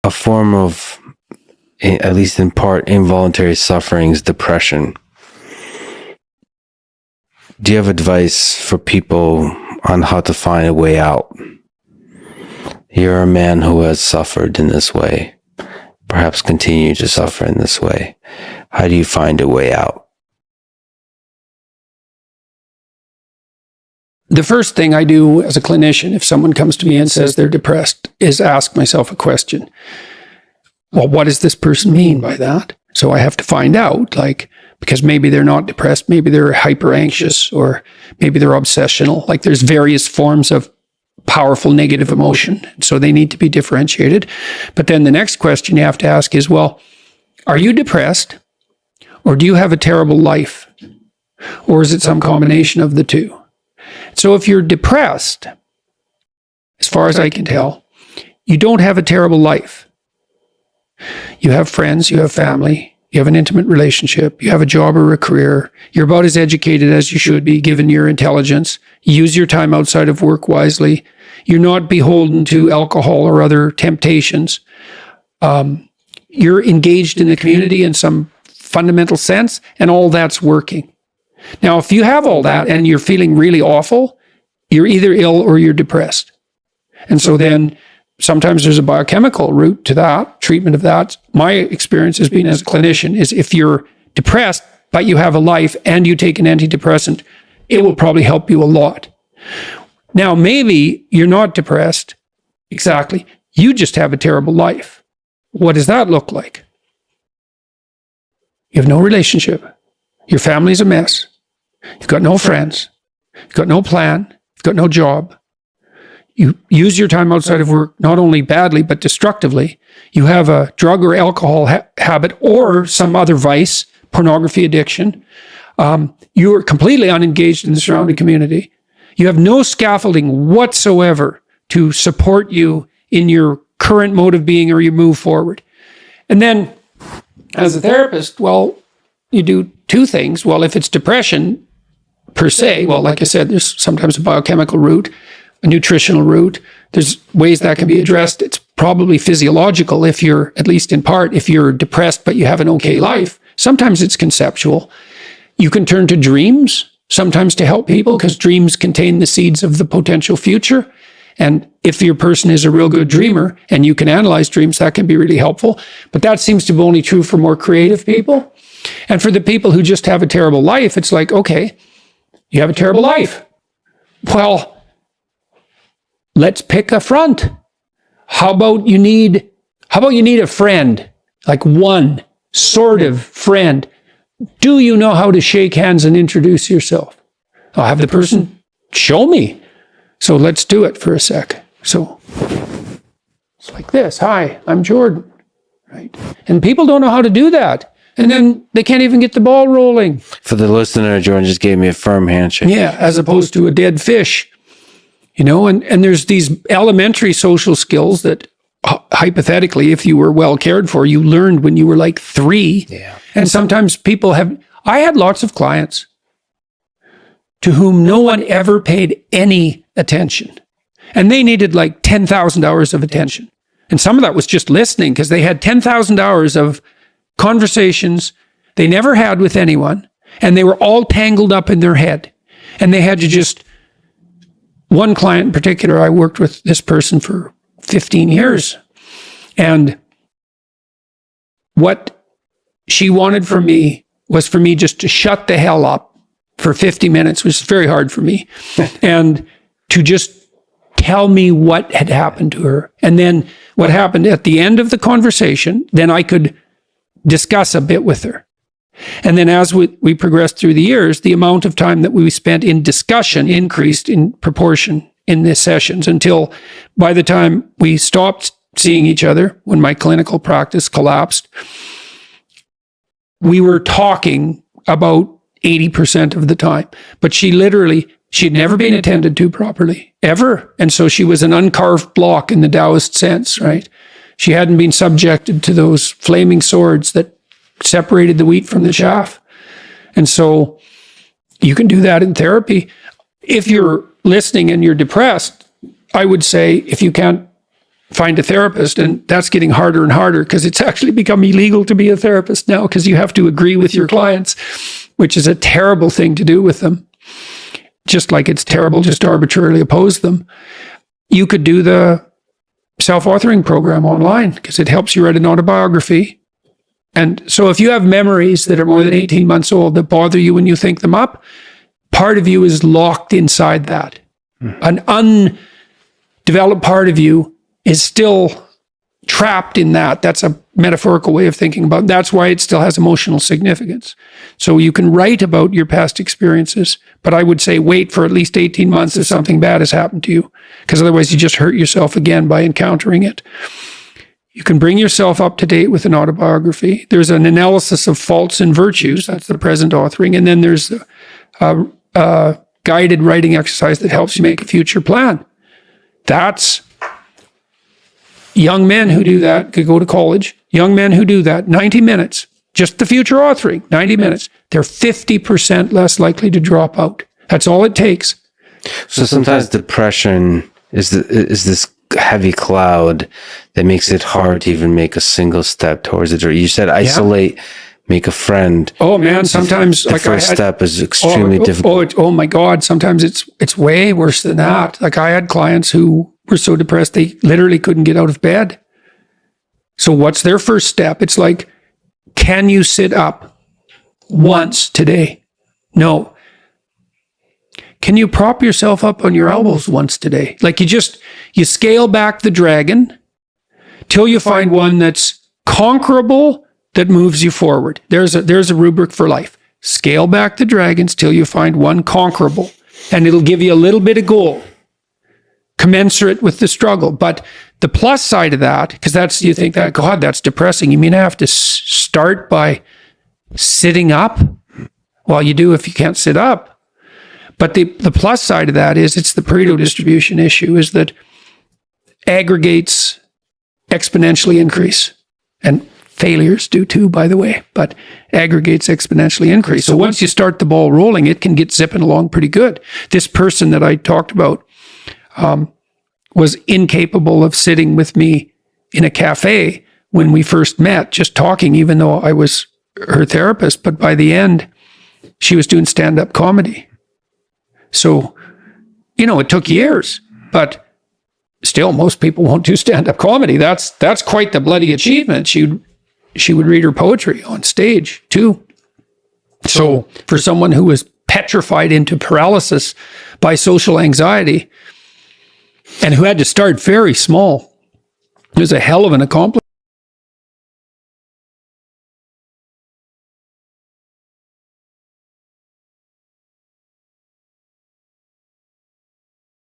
a form of, at least in part, involuntary suffering is depression. Do you have advice for people on how to find a way out? You're a man who has suffered in this way, perhaps continue to suffer in this way. How do you find a way out? The first thing I do as a clinician, if someone comes to me and says they're depressed, is ask myself a question. Well, what does this person mean by that? So I have to find out, because maybe they're not depressed, maybe they're hyper anxious, or maybe they're obsessional. There's various forms of powerful negative emotion. So they need to be differentiated. But then the next question you have to ask is, well, are you depressed? Or do you have a terrible life? Or is it some combination of the two? So if you're depressed, as far as I can tell, you don't have a terrible life. You have friends, you have family, you have an intimate relationship, you have a job or a career, you're about as educated as you should be given your intelligence, you use your time outside of work wisely, you're not beholden to alcohol or other temptations, you're engaged in the community in some fundamental sense, and all that's working. Now, if you have all that and you're feeling really awful, you're either ill or you're depressed. And so then sometimes there's a biochemical route to that, treatment of that. My experience has been as a clinician is if you're depressed, but you have a life and you take an antidepressant, it will probably help you a lot. Now, maybe you're not depressed. Exactly. You just have a terrible life. What does that look like? You have no relationship. Your family's a mess. You've got no friends. You've got no plan. You've got no job. You use your time outside of work, not only badly, but destructively. You have a drug or alcohol habit or some other vice, pornography addiction. You are completely unengaged in the surrounding community. You have no scaffolding whatsoever to support you in your current mode of being or your move forward. And then, as a therapist, well, you do two things. Well, if it's depression per se, well, like I said, there's sometimes a biochemical route, a nutritional route. There's ways that can be addressed. It's probably physiological if you're, at least in part, if you're depressed but you have an okay life. Sometimes it's conceptual. You can turn to dreams, sometimes to help people, because dreams contain the seeds of the potential future. And if your person is a real good dreamer and you can analyze dreams, that can be really helpful. But that seems to be only true for more creative people. And for the people who just have a terrible life, it's like, okay, you have a terrible life. Well, let's pick a front. How about you need a friend, like one sort of friend? Do you know how to shake hands and introduce yourself? I'll have the person show me. So let's do it for a sec. So it's like this. Hi, I'm Jordan. Right? And people don't know how to do that. And then they can't even get the ball rolling. For the listener, Jordan just gave me a firm handshake. Yeah, as opposed to a dead fish. And there's these elementary social skills that hypothetically, if you were well cared for, you learned when you were like 3. Yeah. And sometimes I had lots of clients to whom no one ever paid any attention. And they needed like 10,000 hours of attention. And some of that was just listening because they had 10,000 hours of conversations they never had with anyone. And they were all tangled up in their head. And they had to just... One client in particular, I worked with this person for 15 years. And what she wanted from me was for me just to shut the hell up for 50 minutes, which is very hard for me, and to just tell me what had happened to her. And then what happened at the end of the conversation, then I could discuss a bit with her. And then as we progressed through the years, the amount of time that we spent in discussion increased in proportion in the sessions until by the time we stopped seeing each other, when my clinical practice collapsed, we were talking about 80% of the time. But she'd never been attended to properly, ever. And so she was an uncarved block in the Taoist sense, right? She hadn't been subjected to those flaming swords that separated the wheat from the chaff. And so you can do that in therapy. If you're listening and you're depressed, I would say if you can't find a therapist, and that's getting harder and harder because it's actually become illegal to be a therapist now because you have to agree with your clients, which is a terrible thing to do with them. Just like it's terrible just to arbitrarily oppose them. You could do the self-authoring program online because it helps you write an autobiography. And so if you have memories that are more than 18 months old that bother you when you think them up, part of you is locked inside that. An undeveloped part of you is still trapped in that. That's a metaphorical way of thinking about it. That's why it still has emotional significance. So you can write about your past experiences, but I would say wait for at least 18 months if something bad has happened to you, because otherwise you just hurt yourself again by encountering it. You can bring yourself up to date with an autobiography. There's an analysis of faults and virtues. That's the present authoring. And then there's a guided writing exercise that helps you make a future plan. That's young men who do that, could go to college. Young men who do that, 90 minutes, just the future authoring, 90 minutes. They're 50% less likely to drop out. That's all it takes. So sometimes depression is this heavy cloud that makes it hard to even make a single step towards it. Or you said isolate, make a friend. Oh man, sometimes the first step is extremely difficult. Oh my God, sometimes it's way worse than that. Like I had clients who were so depressed they literally couldn't get out of bed. So what's their first step? It's like, can you sit up once today? No. Can you prop yourself up on your elbows once today? Like you scale back the dragon till you find one that's conquerable, that moves you forward. There's a rubric for life. Scale back the dragons till you find one conquerable, and it'll give you a little bit of gold, commensurate with the struggle. But the plus side of that, because you think that, God, that's depressing. You mean I have to start by sitting up? Well, you do if you can't sit up. But the plus side of that is it's the Pareto distribution issue, is that aggregates exponentially increase. And failures do too, by the way, but aggregates exponentially increase. So once you start the ball rolling, it can get zipping along pretty good. This person that I talked about was incapable of sitting with me in a cafe when we first met, just talking, even though I was her therapist. But by the end, she was doing stand-up comedy. So, it took years, but still most people won't do stand-up comedy. That's quite the bloody achievement. She would read her poetry on stage too. So for someone who was petrified into paralysis by social anxiety and who had to start very small, it was a hell of an accomplishment.